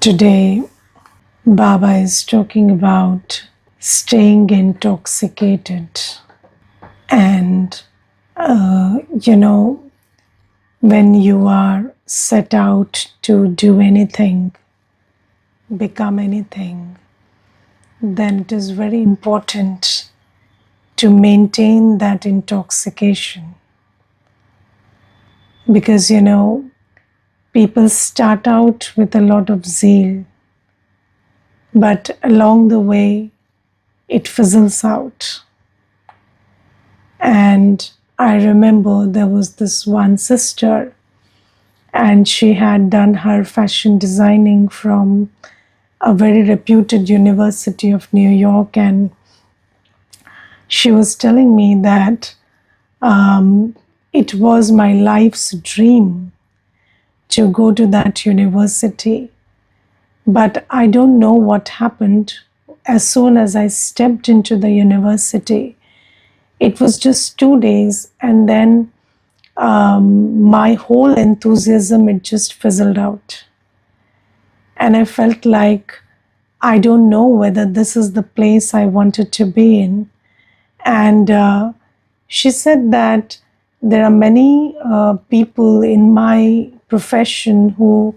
Today, Baba is talking about staying intoxicated. And, when you are set out to do anything, become anything, then it is very important to maintain that intoxication. Because, people start out with a lot of zeal, but along the way, it fizzles out. And I remember there was this one sister, and she had done her fashion designing from a very reputed university of New York. And she was telling me that it was my life's dream to go to that university. But I don't know what happened. As soon as I stepped into the university, it was just 2 days, and then my whole enthusiasm, it just fizzled out. And I felt like I don't know whether this is the place I wanted to be in. And she said that there are many people in my profession who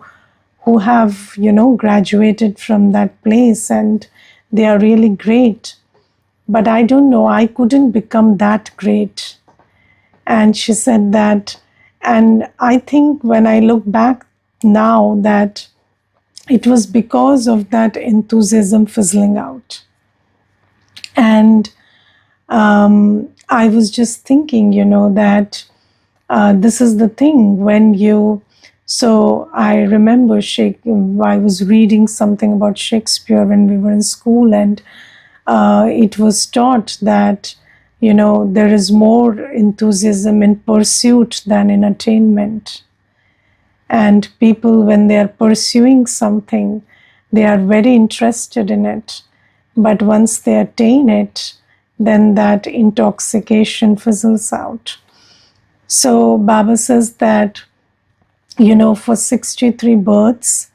have, graduated from that place, and they are really great. But I don't know, I couldn't become that great. And she said that, and I think when I look back now, that it was because of that enthusiasm fizzling out. And I was just thinking, that this is the thing when you. So I remember I was reading something about Shakespeare when we were in school, and it was taught that, there is more enthusiasm in pursuit than in attainment. And people, when they are pursuing something, they are very interested in it. But once they attain it, then that intoxication fizzles out. So Baba says that, for 63 births,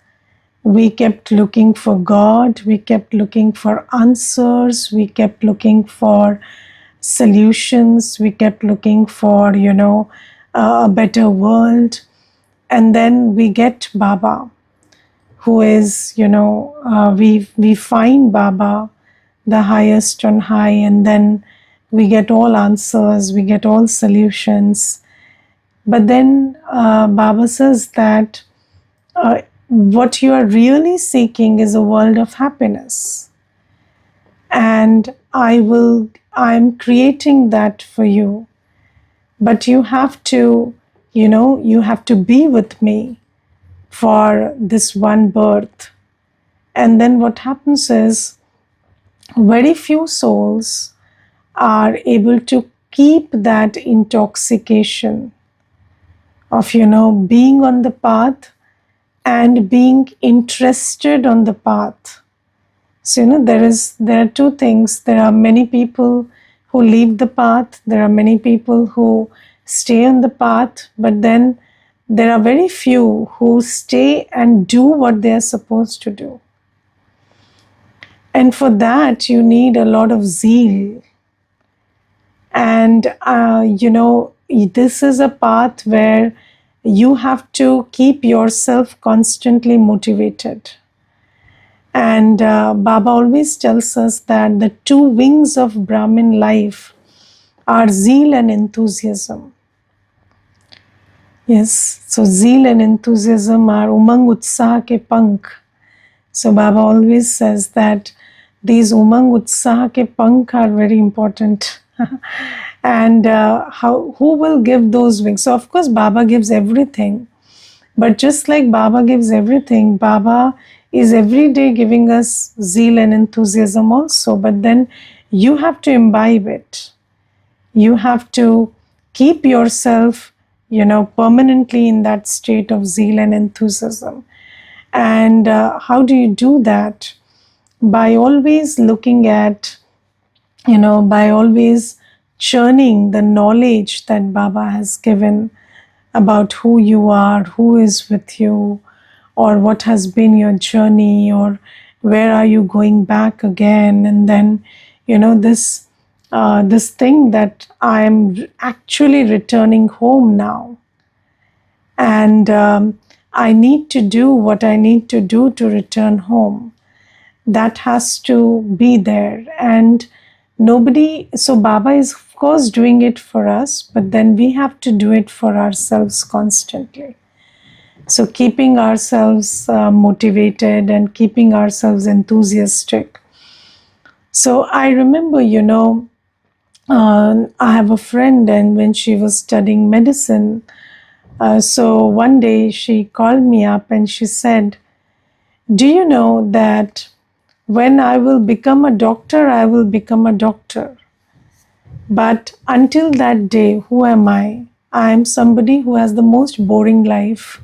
we kept looking for God, we kept looking for answers, we kept looking for solutions, we kept looking for, a better world. And then we get Baba, who is, we find Baba, the highest on high, and then we get all answers, we get all solutions. But then Baba says that what you are really seeking is a world of happiness. And I'm creating that for you. But you have to, you have to be with me for this one birth. And then what happens is, very few souls are able to keep that intoxication of, being on the path and being interested on the path. So, there are two things. There are many people who leave the path. There are many people who stay on the path, but then there are very few who stay and do what they are supposed to do. And for that, you need a lot of zeal. And, this is a path where you have to keep yourself constantly motivated. And Baba always tells us that the two wings of Brahmin life are zeal and enthusiasm. Yes, so zeal and enthusiasm are umang utsaha ke pankh. So Baba always says that these umang utsaha ke pankh are very important. And who will give those wings? So of course Baba gives everything, but just like Baba gives everything, Baba is every day giving us zeal and enthusiasm also. But then you have to imbibe it. You have to keep yourself, permanently in that state of zeal and enthusiasm. And how do you do that? By always looking at, by always churning the knowledge that Baba has given about who you are, who is with you, or what has been your journey, or where are you going back again. And then, this thing that I am actually returning home now, and I need to do what I need to do to return home. That has to be there. And nobody, so Baba is, of course, doing it for us, but then we have to do it for ourselves constantly. So, keeping ourselves motivated and keeping ourselves enthusiastic. So, I remember, I have a friend, and when she was studying medicine, so one day she called me up and she said, "Do you know that when I will become a doctor, I will become a doctor. But until that day, who am I? I am somebody who has the most boring life."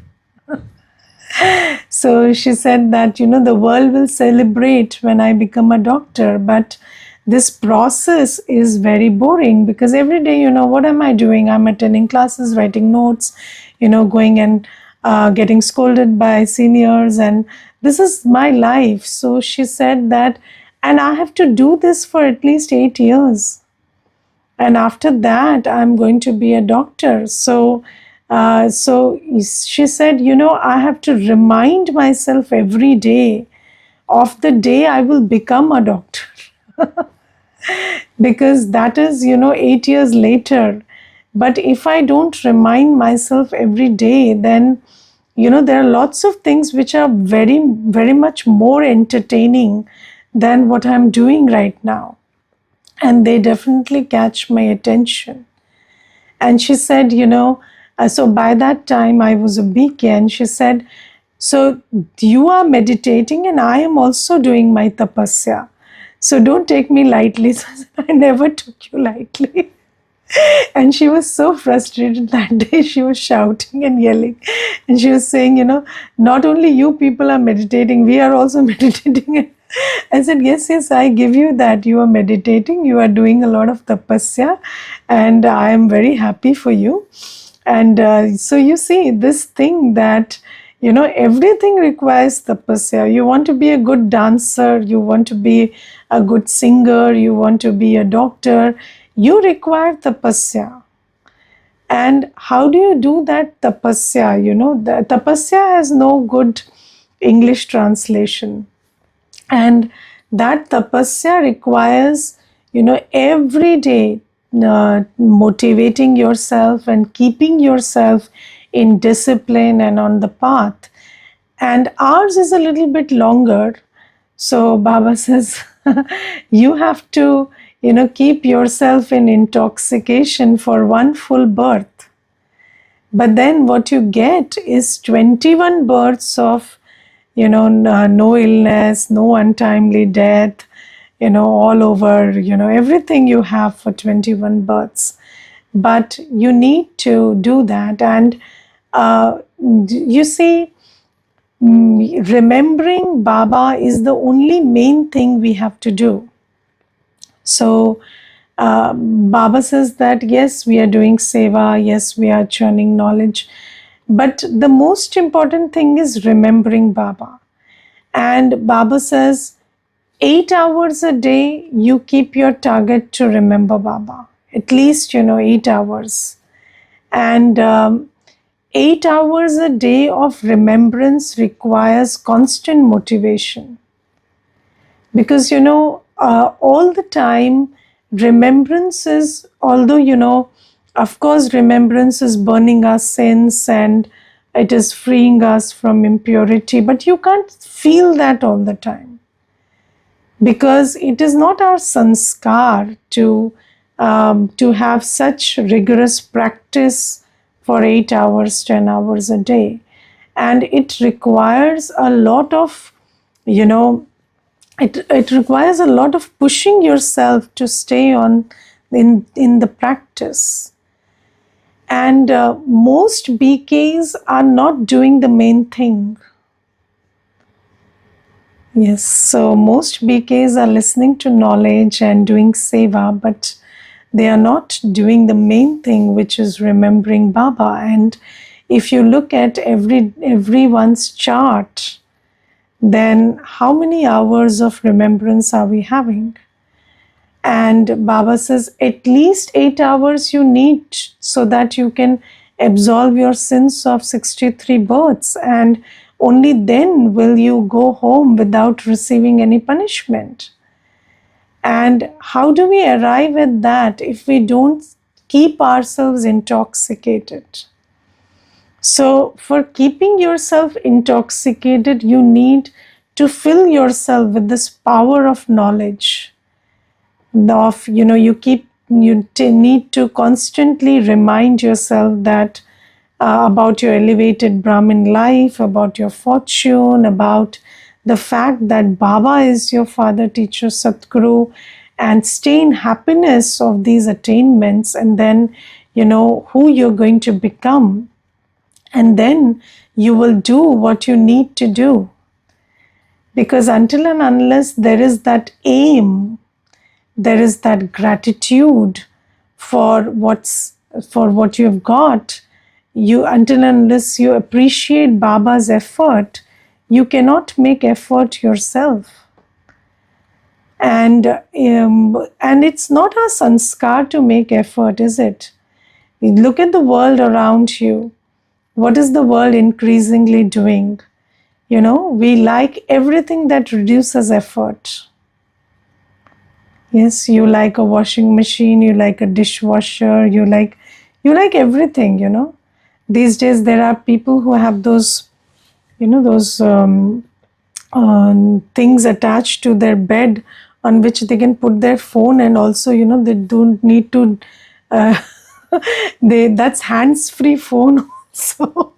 So she said that, the world will celebrate when I become a doctor, but this process is very boring, because every day, what am I doing? I'm attending classes, writing notes, going and getting scolded by seniors, and this is my life. So she said that, and I have to do this for at least 8 years. And after that, I'm going to be a doctor. So she said, I have to remind myself every day of the day I will become a doctor. Because that is, 8 years later. But if I don't remind myself every day, then, there are lots of things which are very, very much more entertaining than what I'm doing right now. And they definitely catch my attention. And she said, so by that time I was a BK, and she said, "So you are meditating and I am also doing my tapasya. So don't take me lightly." So I said, "I never took you lightly." And she was so frustrated that day. She was shouting and yelling. And she was saying, "Not only you people are meditating, we are also meditating." I said, "Yes, yes, I give you that. You are meditating, you are doing a lot of tapasya, and I am very happy for you." And so you see this thing that, everything requires tapasya. You want to be a good dancer, you want to be a good singer, you want to be a doctor, you require tapasya. And how do you do that tapasya? The tapasya has no good English translation. And that tapasya requires, every day motivating yourself and keeping yourself in discipline and on the path. And ours is a little bit longer. So Baba says, you have to, keep yourself in intoxication for one full birth. But then what you get is 21 births of, no illness, no untimely death, all over, everything you have for 21 births. But you need to do that. And you see, remembering Baba is the only main thing we have to do. So Baba says that, yes, we are doing seva, yes, we are churning knowledge, but the most important thing is remembering Baba. And Baba says, 8 hours a day, you keep your target to remember Baba. At least, 8 hours. And 8 hours a day of remembrance requires constant motivation. Because, all the time, remembrance is, although, of course, remembrance is burning our sins and it is freeing us from impurity, but you can't feel that all the time. Because it is not our sanskar to have such rigorous practice for 8 hours, 10 hours a day. And it requires a lot of, it requires a lot of pushing yourself to stay on in the practice. And most BKs are not doing the main thing. Yes, so most BKs are listening to knowledge and doing seva, but they are not doing the main thing, which is remembering Baba. And If you look at everyone's chart, then how many hours of remembrance are we having? And Baba says at least 8 hours you need, so that you can absolve your sins of 63 births, and only then will you go home without receiving any punishment. And how do we arrive at that if we don't keep ourselves intoxicated? So, for keeping yourself intoxicated, you need to fill yourself with this power of knowledge. You need to constantly remind yourself that about your elevated Brahmin life, about your fortune, about the fact that Baba is your father, teacher, Satguru, and stay in happiness of these attainments, and then who you're going to become, and then you will do what you need to do. Because until and unless there is that aim, there is that gratitude for what you've got, until and unless you appreciate Baba's effort, you cannot make effort yourself. And it's not a sanskar to make effort, is it? Look at the world around you. What is the world increasingly doing? We like everything that reduces effort. Yes, you like a washing machine, you like a dishwasher, you like everything. These days there are people who have those things attached to their bed on which they can put their phone, and also they don't need to that's hands-free phone also.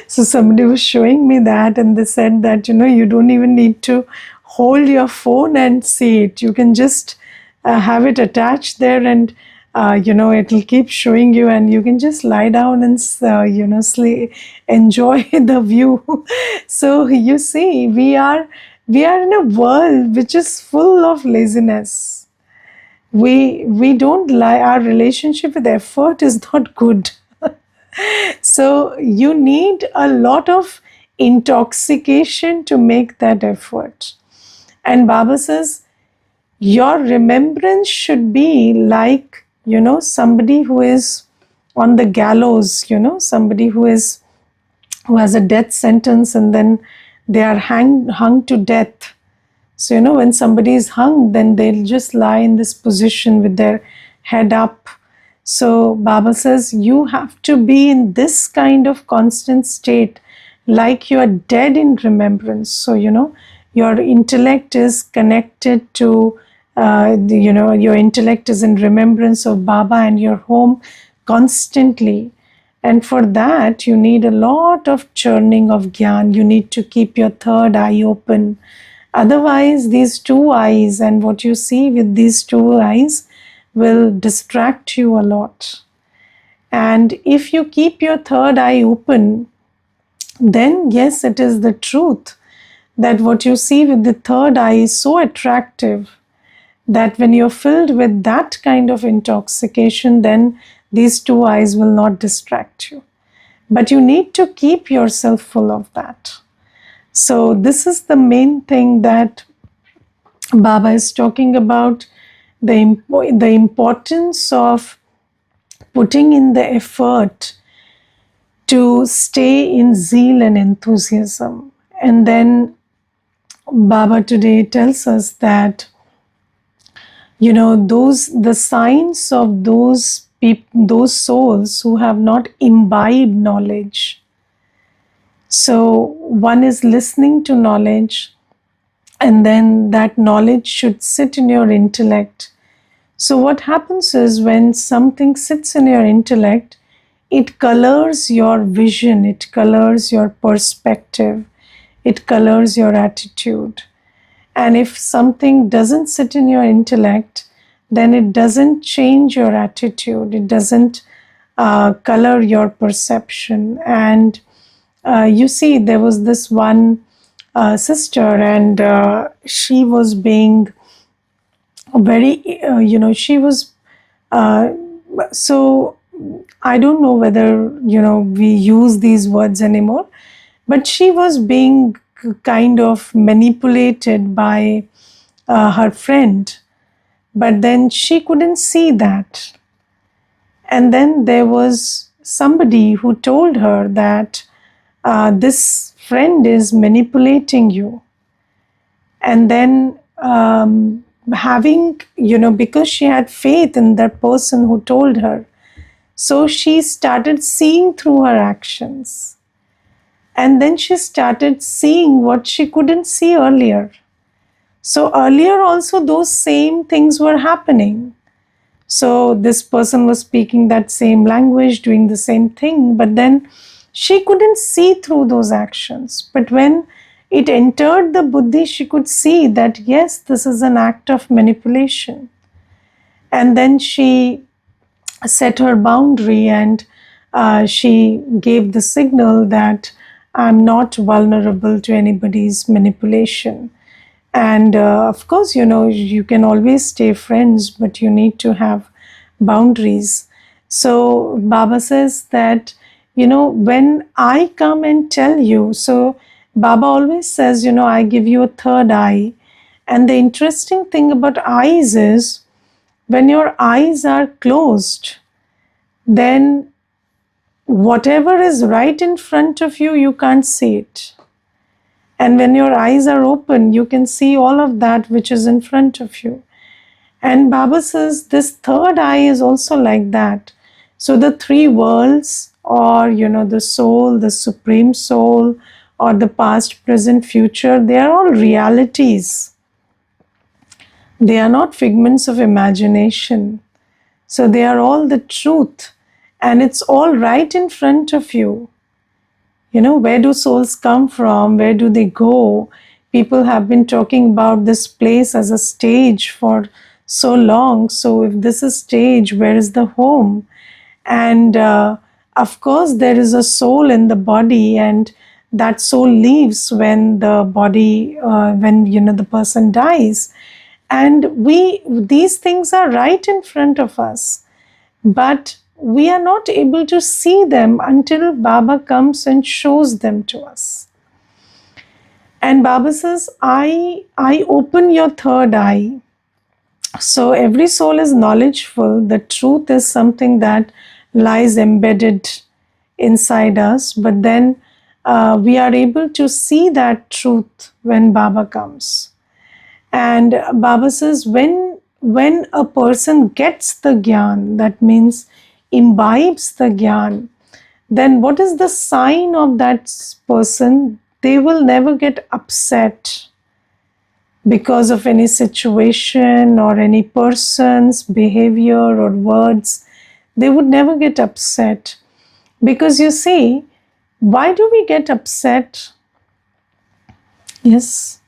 So somebody was showing me that, and they said that you don't even need to hold your phone and see it. You can just have it attached there, and it'll keep showing you, and you can just lie down and enjoy the view. So you see, we are in a world which is full of laziness. We don't lie. Our relationship with effort is not good. So you need a lot of intoxication to make that effort. And Baba says, your remembrance should be like, somebody who is on the gallows, somebody who has a death sentence, and then they are hung to death. So, when somebody is hung, then they'll just lie in this position with their head up. So Baba says you have to be in this kind of constant state, like you are dead in remembrance. So your intellect is connected to your intellect is in remembrance of Baba and your home constantly. And for that you need a lot of churning of gyan. You need to keep your third eye open. Otherwise, these two eyes and what you see with these two eyes will distract you a lot. And if you keep your third eye open, then yes, it is the truth that what you see with the third eye is so attractive that when you're filled with that kind of intoxication, then these two eyes will not distract you. But you need to keep yourself full of that. So this is the main thing that Baba is talking about, the importance of putting in the effort to stay in zeal and enthusiasm. And then Baba today tells us that the signs of those souls who have not imbibed knowledge. So one is listening to knowledge, and then that knowledge should sit in your intellect. So what happens is, when something sits in your intellect, it colors your vision, it colors your perspective, it colors your attitude. And if something doesn't sit in your intellect, then it doesn't change your attitude, it doesn't color your perception. And you see, there was this one sister, and she was being very, she was so I don't know whether, we use these words anymore, but she was being kind of manipulated by her friend, but then she couldn't see that. And then there was somebody who told her that this friend is manipulating you. And then having, because she had faith in that person who told her, so she started seeing through her actions. And then she started seeing what she couldn't see earlier. So earlier also those same things were happening. So this person was speaking that same language, doing the same thing, but then she couldn't see through those actions. But when it entered the buddhi, she could see that yes, this is an act of manipulation. And then she set her boundary, and she gave the signal that I'm not vulnerable to anybody's manipulation. And of course, you can always stay friends, but you need to have boundaries. So Baba says that, when I come and tell you, so Baba always says, I give you a third eye. And the interesting thing about eyes is, when your eyes are closed, then whatever is right in front of you, you can't see it. And when your eyes are open, you can see all of that which is in front of you. And Baba says this third eye is also like that. So the three worlds, or the soul, the supreme soul, or the past, present, future, they are all realities. They are not figments of imagination. So they are all the truth, and it's all right in front of you. Where do souls come from? Where do they go? People have been talking about this place as a stage for so long. So if this is stage, where is the home? And of course, there is a soul in the body, and that soul leaves when the body, when the person dies. And these things are right in front of us, but we are not able to see them until Baba comes and shows them to us. And Baba says, I open your third eye. So every soul is knowledgeful. The truth is something that lies embedded inside us, but then we are able to see that truth when Baba comes. And Baba says, when a person gets the gyan, that means imbibes the gyan, then what is the sign of that person? They will never get upset because of any situation or any person's behavior or words. They would never get upset. Because you see, why do we get upset? Yes.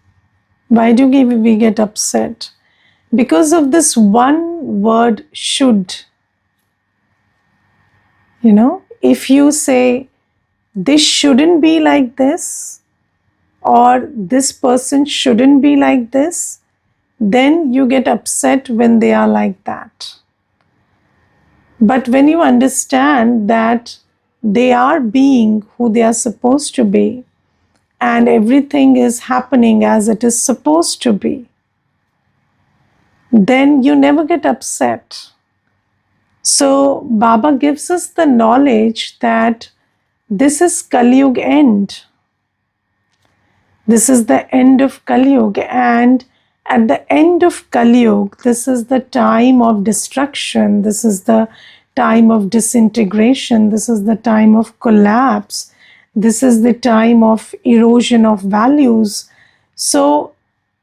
Why do we get upset? Because of this one word, should. If you say, this shouldn't be like this, or this person shouldn't be like this, then you get upset when they are like that. But when you understand that they are being who they are supposed to be, and everything is happening as it is supposed to be, then you never get upset. So Baba gives us the knowledge that this is Kali Yuga end. This is the end of Kali Yuga, and at the end of Kali Yuga, this is the time of destruction. This is the time of disintegration. This is the time of collapse. This is the time of erosion of values. So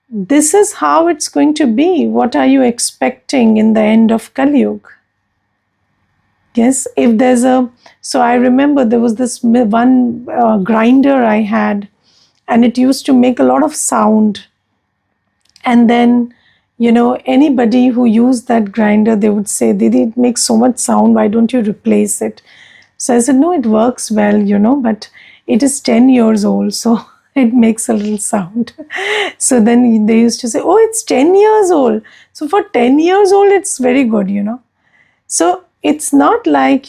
this is how it's going to be. What are you expecting in the end of Kali Yuga? Yes, if there's so I remember there was this one grinder I had, and it used to make a lot of sound. And then, anybody who used that grinder, they would say, Didi, it makes so much sound, why don't you replace it? So I said, no, it works well, but it is 10 years old, so it makes a little sound. So then they used to say, oh, it's 10 years old. So for 10 years old, it's very good, So it's not like,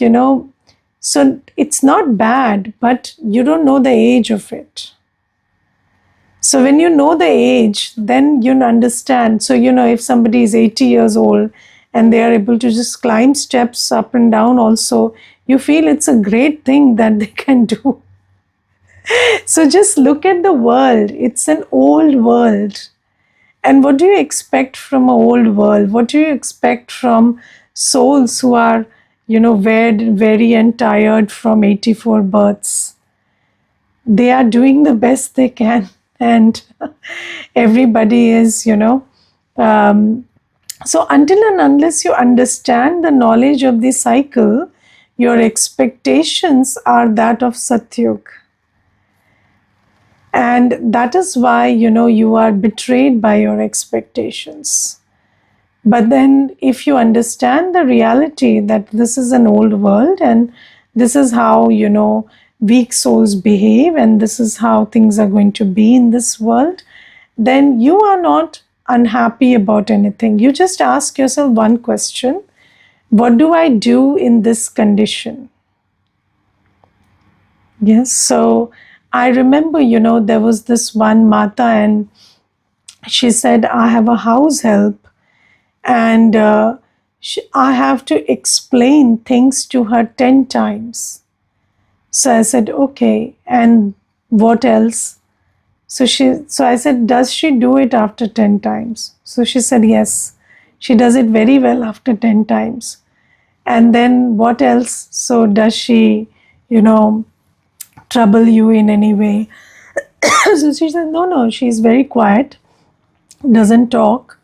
so it's not bad, but you don't know the age of it. So when you know the age, then you understand. So, if somebody is 80 years old and they are able to just climb steps up and down also, you feel it's a great thing that they can do. So just look at the world. It's an old world. And what do you expect from an old world? What do you expect from souls who are, very and tired from 84 births? They are doing the best they can. And everybody is, so until and unless you understand the knowledge of the cycle, your expectations are that of Satyug. And that is why, you are betrayed by your expectations. But then, if you understand the reality that this is an old world and this is how, weak souls behave and this is how things are going to be in this world, then you are not unhappy about anything. You just ask yourself one question: what do I do in this condition? Yes, so I remember, there was this one Mata, and she said, I have a house help, and I have to explain things to her 10 times. So I said, okay, and what else? So I said, does she do it after 10 times? So she said, yes, she does it very well after 10 times. And then what else? So does she, trouble you in any way? So she said, no, she's very quiet, doesn't talk,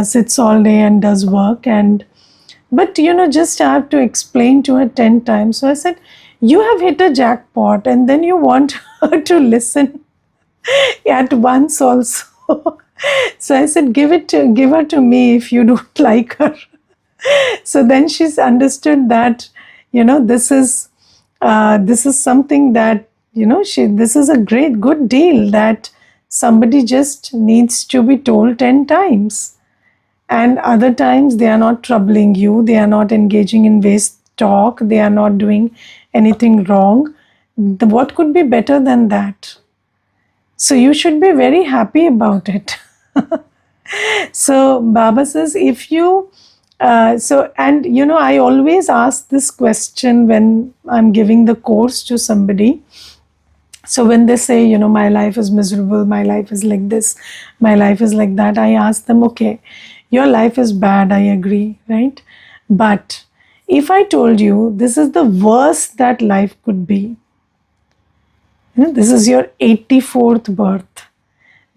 sits all day and does work. But just have to explain to her 10 times. So I said, you have hit a jackpot, and then you want her to listen at once also. So I said, give her to me if you don't like her. So then she's understood that, this is something that, this is a good deal, that somebody just needs to be told 10 times. And other times they are not troubling you, they are not engaging in waste talk, they are not doing anything wrong. What could be better than that? So you should be very happy about it. So Baba says, if you, I always ask this question when I'm giving the course to somebody. So when they say, my life is miserable, my life is like this, my life is like that, I ask them, okay, your life is bad, I agree, right? But if I told you this is the worst that life could be, this is your 84th birth,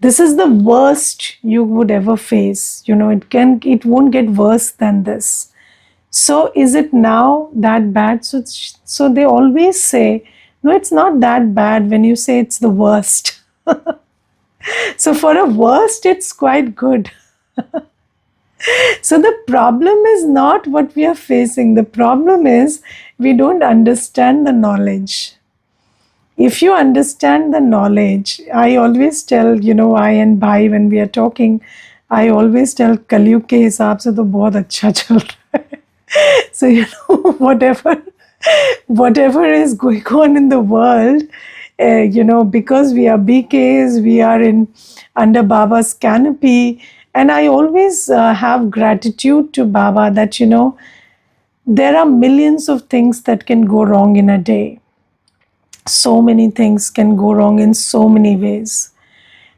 this is the worst you would ever face, it won't get worse than this. So is it now that bad? So they always say, no, it's not that bad when you say it's the worst. So for a worst, it's quite good. So the problem is not what we are facing. The problem is we don't understand the knowledge. If you understand the knowledge, I always tell, I and Bhai, when we are talking, I always tell, Kalyug ke hisab se to bahut acha chal raha hai. So, whatever is going on in the world, because we are BKs, we are under Baba's canopy. And I always have gratitude to Baba that, there are millions of things that can go wrong in a day. So many things can go wrong in so many ways.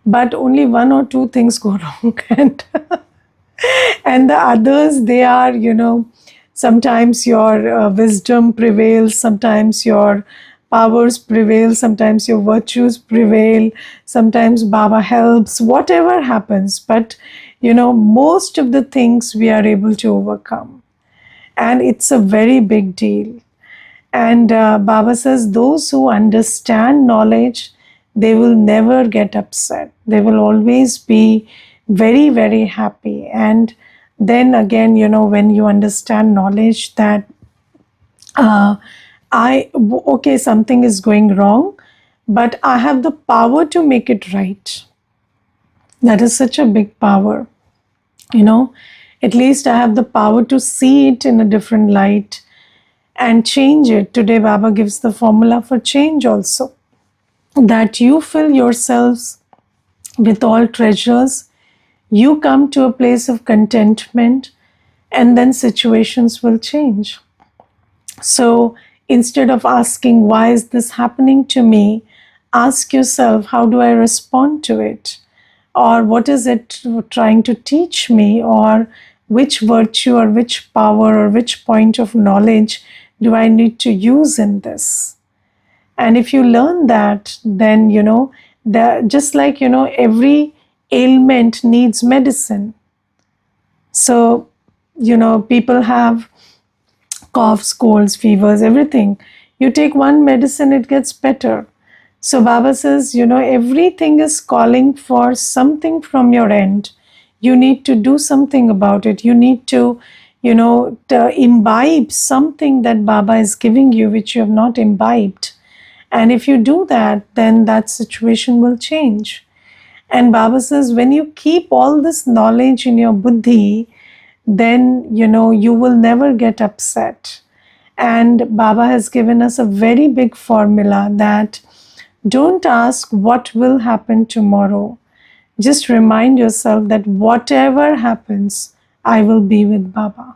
But only one or two things go wrong. And the others, they are, sometimes your wisdom prevails, sometimes your powers prevail, sometimes your virtues prevail, sometimes Baba helps, whatever happens. But, most of the things we are able to overcome. And it's a very big deal. And Baba says, those who understand knowledge, they will never get upset. They will always be very, very happy. And then again, when you understand knowledge that, okay, something is going wrong, but I have the power to make it right. That is such a big power. At least I have the power to see it in a different light and change it. Today, Baba gives the formula for change also, that you fill yourselves with all treasures, you come to a place of contentment, and then situations will change. So instead of asking, why is this happening to me? Ask yourself, how do I respond to it? Or what is it trying to teach me? Or which virtue or which power or which point of knowledge do I need to use in this? And if you learn that, then, that just like, every ailment needs medicine. So, people have coughs, colds, fevers, everything. You take one medicine, it gets better. So Baba says, everything is calling for something from your end. You need to do something about it. You need to imbibe something that Baba is giving you, which you have not imbibed. And if you do that, then that situation will change. And Baba says, when you keep all this knowledge in your buddhi, then you will never get upset. And Baba has given us a very big formula that don't ask what will happen tomorrow. Just remind yourself that whatever happens, I will be with Baba.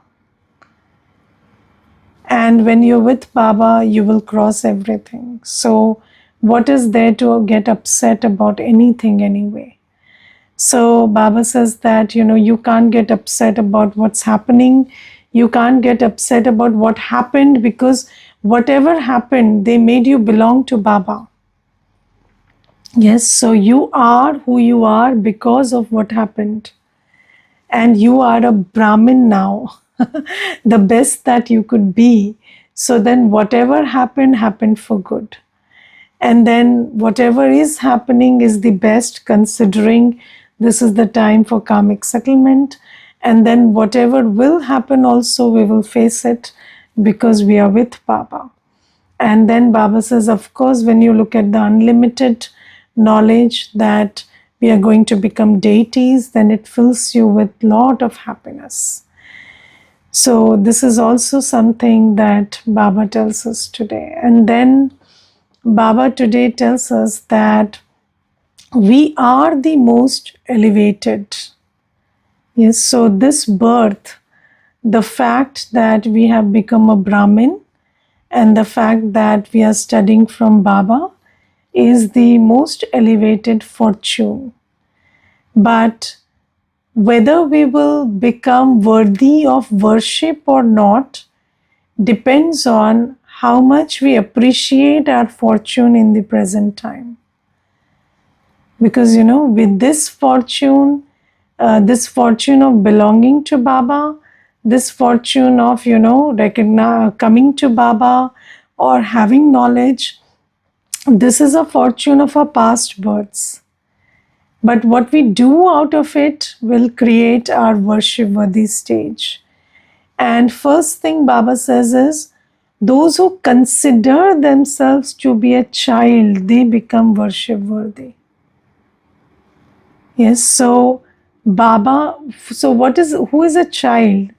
And when you're with Baba, you will cross everything. So what is there to get upset about anything anyway? So Baba says that, you can't get upset about what's happening. You can't get upset about what happened, because whatever happened, they made you belong to Baba. Yes, so you are who you are because of what happened. And you are a Brahmin now, the best that you could be. So then whatever happened, happened for good. And then whatever is happening is the best, considering this is the time for karmic settlement. And then whatever will happen also, we will face it because we are with Baba. And then Baba says, of course, when you look at the unlimited knowledge that we are going to become deities, then it fills you with a lot of happiness. So this is also something that Baba tells us today. And then Baba today tells us that we are the most elevated. Yes, so this birth, the fact that we have become a Brahmin and the fact that we are studying from Baba is the most elevated fortune. But whether we will become worthy of worship or not depends on how much we appreciate our fortune in the present time. Because, with this fortune of belonging to Baba, this fortune of, coming to Baba or having knowledge, this is a fortune of our past births. But what we do out of it will create our worship-worthy stage. And first thing Baba says is, those who consider themselves to be a child, they become worship-worthy. Yes, so Baba, so who is a child?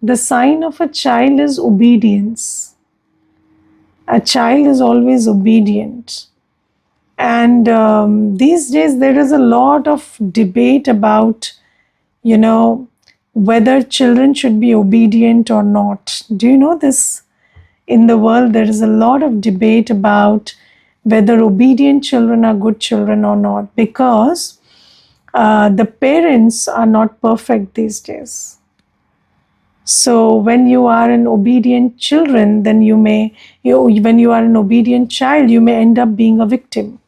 The sign of a child is obedience. A child is always obedient. And these days there is a lot of debate about, whether children should be obedient or not. Do you know this? In the world, there is a lot of debate about whether obedient children are good children or not, because the parents are not perfect these days. So when you are an obedient children, then when you are an obedient child, you may end up being a victim.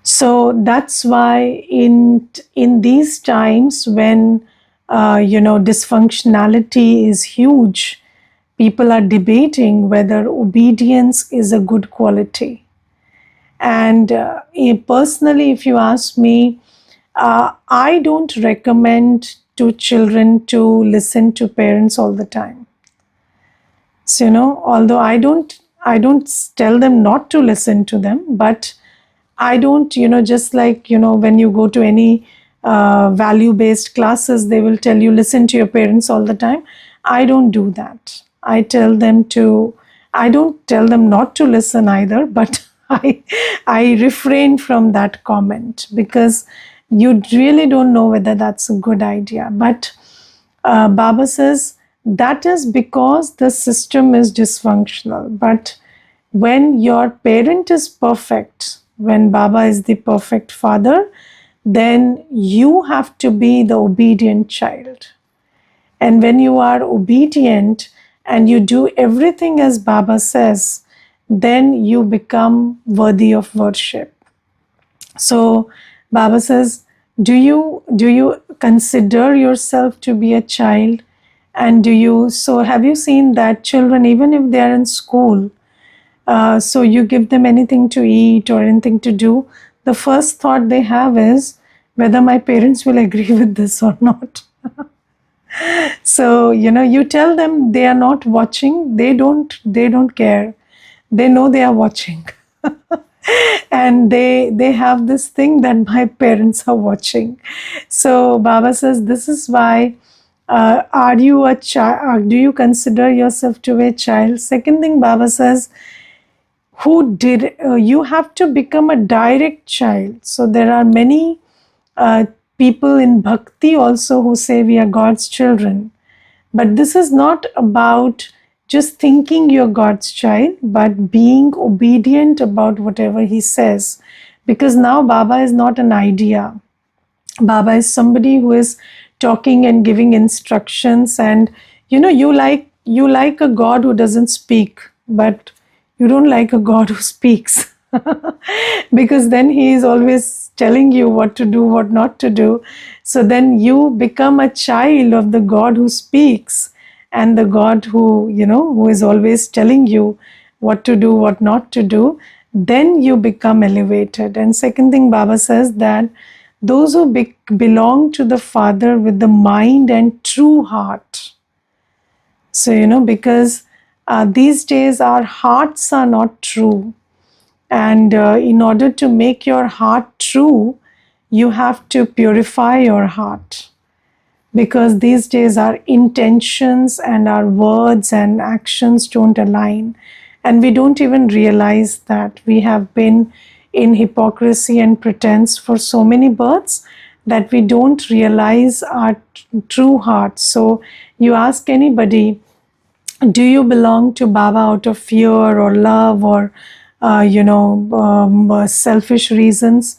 So that's why in these times when dysfunctionality is huge, people are debating whether obedience is a good quality. And personally, if you ask me, I don't recommend to children to listen to parents all the time. So, although I don't tell them not to listen to them, but I don't, just like, when you go to any value-based classes, they will tell you, listen to your parents all the time. I don't do that. I don't tell them not to listen either, but I refrain from that comment because you really don't know whether that's a good idea. But Baba says that is because the system is dysfunctional. But when your parent is perfect, when Baba is the perfect father, then you have to be the obedient child. And when you are obedient and you do everything as Baba says, then you become worthy of worship. So Baba says, do you consider yourself to be a child? And have you seen that children, even if they are in school, so you give them anything to eat or anything to do, the first thought they have is whether my parents will agree with this or not. So you tell them they are not watching, they don't care. They know they are watching. And they have this thing that my parents are watching. So Baba says, this is why, are you a child? Do you consider yourself to be a child? Second thing Baba says, you have to become a direct child. So there are many people in bhakti also who say we are God's children. But this is not about just thinking you're God's child, but being obedient about whatever He says. Because now Baba is not an idea. Baba is somebody who is talking and giving instructions. And you like a God who doesn't speak, but you don't like a God who speaks. Because then He is always telling you what to do, what not to do. So then you become a child of the God who speaks, and the God who is always telling you what to do, what not to do. Then you become elevated. And second thing Baba says, that those who belong to the Father with the mind and true heart. So, because these days our hearts are not true. And in order to make your heart true, you have to purify your heart. Because these days our intentions and our words and actions don't align. And we don't even realize that we have been in hypocrisy and pretense for so many births that we don't realize our true heart. So you ask anybody, do you belong to Baba out of fear or love or selfish reasons?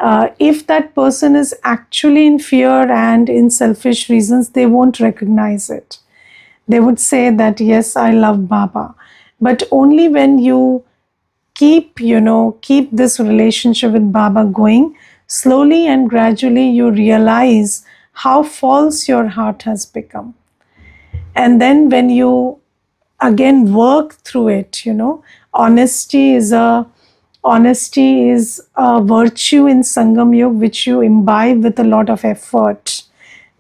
If that person is actually in fear and in selfish reasons, they won't recognize it. They would say that, yes, I love Baba. But only when you keep this relationship with Baba going, slowly and gradually you realize how false your heart has become. And then when you again work through it, honesty is a virtue in Sangam Yoga which you imbibe with a lot of effort.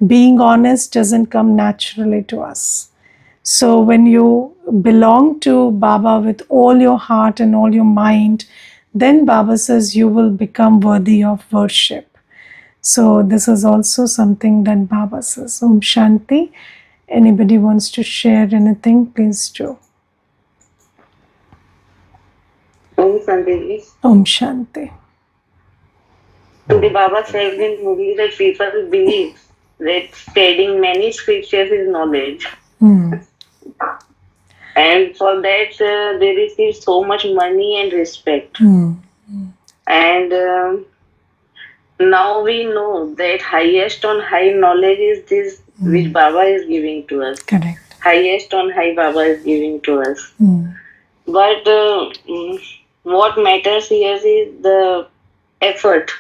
Being honest doesn't come naturally to us. So when you belong to Baba with all your heart and all your mind, then Baba says you will become worthy of worship. So this is also something that Baba says. Om Shanti. Anybody wants to share anything, please do. Om Shanti. Om Shanti. Today Baba said in movie that people believe that studying many scriptures is knowledge. And for that they receive so much money and respect. And now we know that highest on high knowledge is this which Baba is giving to us. Correct. Highest on high Baba is giving to us. But what matters here is the effort.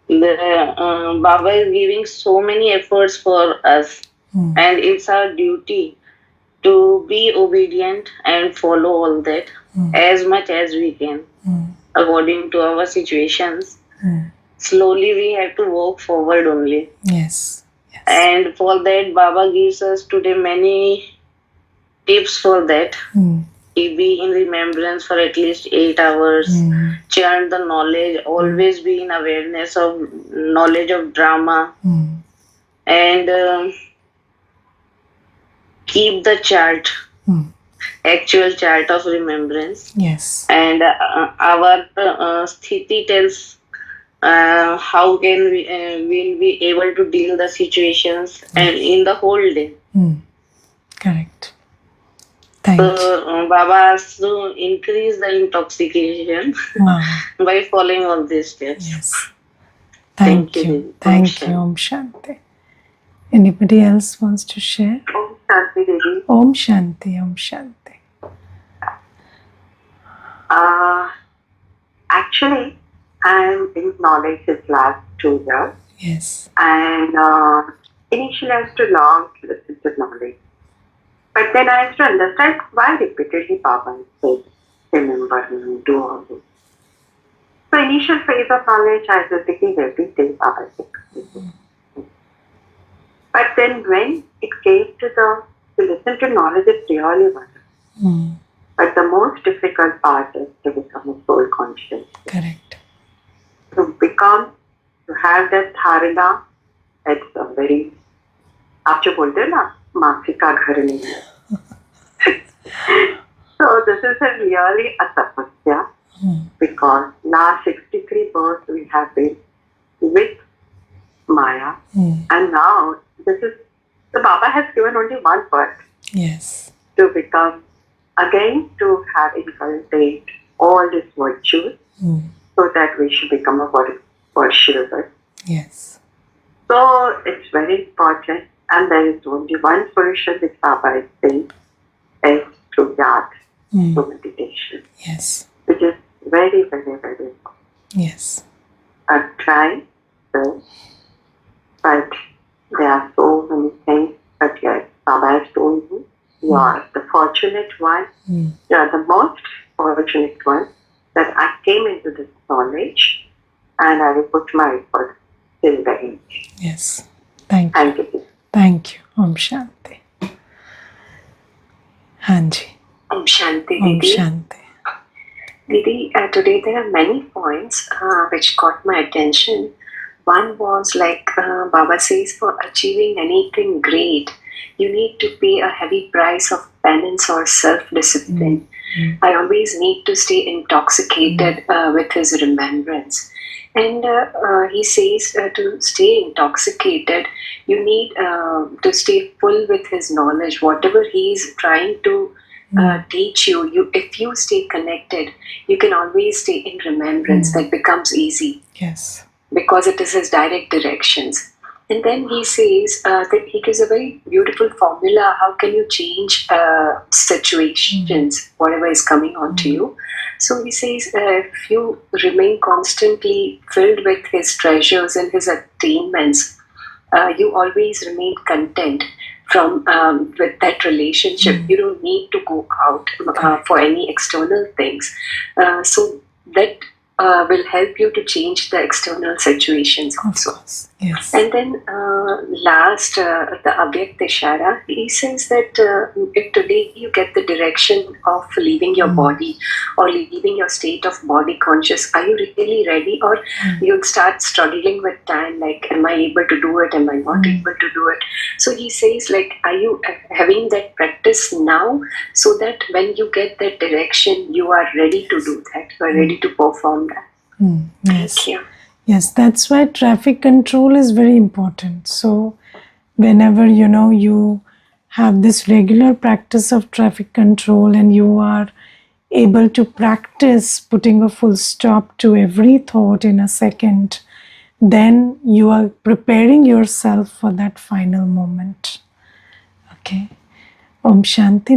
The Baba is giving so many efforts for us, and it's our duty to be obedient and follow all that as much as we can, according to our situations. Slowly we have to walk forward only. Yes. And for that, Baba gives us today many tips for that. be in remembrance for at least 8 hours, chant the knowledge, always be in awareness of knowledge of drama, and keep the chart, actual chart of remembrance. Yes. And our sthiti tells how can we will be able to deal the situations and in the whole day. Correct. So Thank you. Baba has to increase the intoxication Wow. by following all these steps. Yes. Thank Thank you, you. Devi. Thank you. Om Shanti. Anybody else wants to share? Om Shanti, Devi. Om Shanti. Om Shanti. Actually, I'm in knowledge this last 2 years. Yes. And initially, I used to long to listen to knowledge. But then I used to understand why repeatedly Baba said, remember me, do all this. So initial phase of knowledge, I was thinking every day Baba said. But then when it came to listen to knowledge, it's really wonderful. But the most difficult part is to become a soul conscious. Correct. To have that dharana, it's a very, आप जो बोलते हैं ना, माफी का घर नहीं है. So this is really a tapasya because last 63 births we have been with Maya, and now the Baba has given only one birth. Yes. To become again, to have inculcate all these virtues so that we should become a worshipper. Yes. So it's very important, and there is only one solution which Baba is saying is through yad, through meditation. Yes. Which is very, very, very important. Yes. I'm trying, so, but there are so many things. But yes, Baba has told you, you are the fortunate one. You are the most fortunate one that I came into this knowledge, and I will put my effort till the end. Yes. Thank you. Thank you. Thank you. Om Shanti. Hanji. Om Shanti, Om Didi. Shanti. Didi, today there are many points which caught my attention. One was like Baba says, for achieving anything great, you need to pay a heavy price of penance or self-discipline. I always need to stay intoxicated with his remembrance. And he says to stay intoxicated, you need to stay full with his knowledge. Whatever he is trying to teach you, if you stay connected, you can always stay in remembrance. That becomes easy. Yes. Because it is his direct directions. And then he says that he gives a very beautiful formula. How can you change situations, whatever is coming on to you? So he says, if you remain constantly filled with his treasures and his attainments, you always remain content from with that relationship. You don't need to go out for any external things. So that will help you to change the external situations also. Of course. Yes. And then last, the Abhyakt Ishara, he says that if today you get the direction of leaving your body or leaving your state of body conscious, are you really ready? Or you'll start struggling with time, like, am I able to do it? Am I not able to do it? So he says, like, are you having that practice now so that when you get that direction, you are ready to do that, you are ready to perform that? Yes. Thank you. Yes, that's why traffic control is very important. So whenever you have this regular practice of traffic control and you are able to practice putting a full stop to every thought in a second, then you are preparing yourself for that final moment. Okay. Om Shanti.